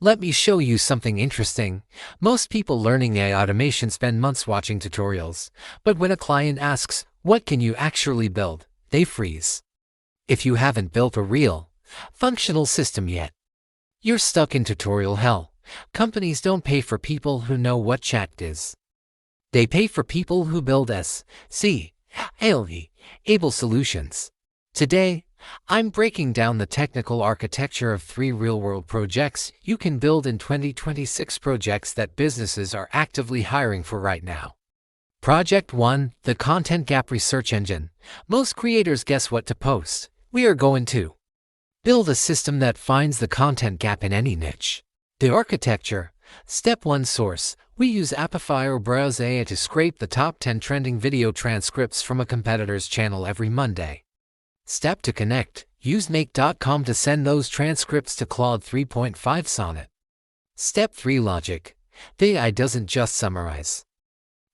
Let me show you something interesting. Most people learning AI automation spend months watching tutorials, but when a client asks, "What can you actually build?" they freeze. If you haven't built a real, functional system yet, you're stuck in tutorial hell. Companies don't pay for people who know what chat is. They pay for people who build S.C.A.L.E. able solutions. Today, I'm breaking down the technical architecture of 3 real-world projects you can build in 2026, projects that businesses are actively hiring for right now. Project 1, the Content Gap Research Engine. Most creators guess what to post. We are going to build a system that finds the content gap in any niche. The architecture. Step 1, source. We use Apify or Browse AI to scrape the top 10 trending video transcripts from a competitor's channel every Monday. Step 2, connect. Use make.com to send those transcripts to Claude 3.5 Sonnet. Step 3, logic. The AI doesn't just summarize.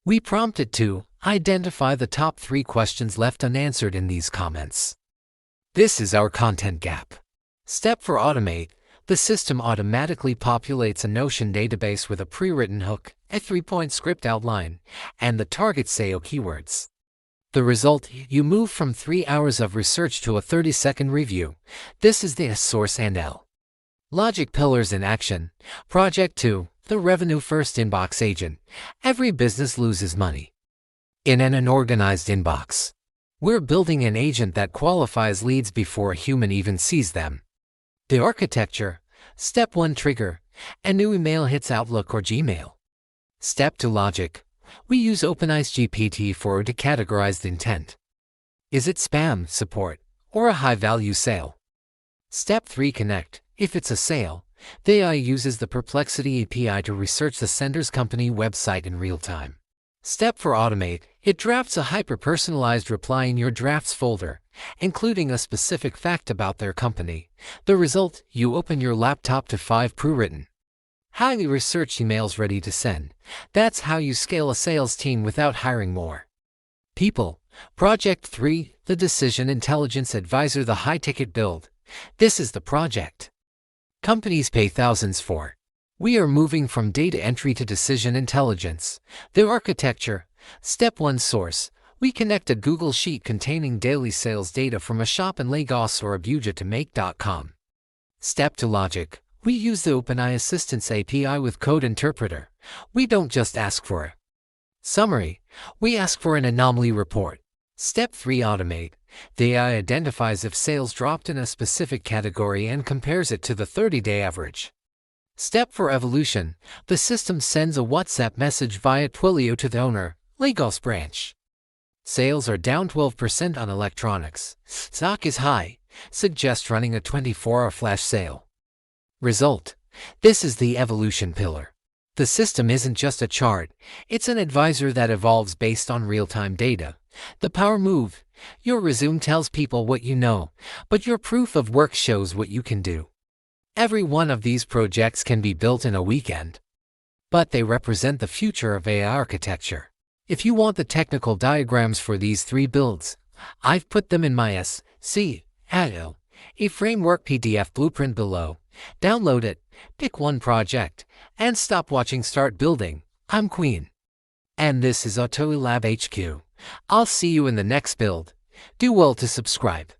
We prompt it to identify the top 3 questions left unanswered in these comments. This is our content gap. Step 4, automate. The system automatically populates a Notion database with a pre-written hook, a 3-point script outline, and the target SEO keywords. The result, you move from 3 hours of research to a 30-second review. This is the source and L. Logic pillars in action. Project 2, the revenue first inbox agent. Every business loses money in an unorganized inbox. We're building an agent that qualifies leads before a human even sees them. The architecture. Step 1, trigger. A new email hits Outlook or Gmail. Step 2, logic. We use OpenAI's GPT-4 to categorize the intent. Is it spam, support, or a high-value sale? Step 3, connect. If it's a sale, the AI uses the Perplexity API to research the sender's company website in real time. Step 4, automate. It drafts a hyper-personalized reply in your drafts folder, including a specific fact about their company. The result, you open your laptop to 5 pre-written, highly researched emails ready to send. That's how you scale a sales team without hiring more people. Project 3, the Decision Intelligence Advisor, the high-ticket build. This is the project companies pay thousands for. We are moving from data entry to decision intelligence. The architecture. Step 1, source. We connect a Google Sheet containing daily sales data from a shop in Lagos or Abuja to make.com. Step 2, logic. We use the OpenAI Assistance API with Code Interpreter. We don't just ask for a summary, we ask for an anomaly report. Step 3, automate. The AI identifies if sales dropped in a specific category and compares it to the 30-day average. Step 4, evolution. The system sends a WhatsApp message via Twilio to the owner, Lagos branch. Sales are down 12% on electronics. Stock is high. Suggest running a 24-hour flash sale. Result. This is the evolution pillar. The system isn't just a chart, it's an advisor that evolves based on real-time data. The power move. Your resume tells people what you know, but your proof of work shows what you can do. Every one of these projects can be built in a weekend, but they represent the future of AI architecture. If you want the technical diagrams for these 3 builds, I've put them in my S.C.A.L.E framework PDF blueprint below. Download it, pick one project, and stop watching, start building. I'm Queen. And this is AutoAI Lab HQ. I'll see you in the next build. Do well to subscribe.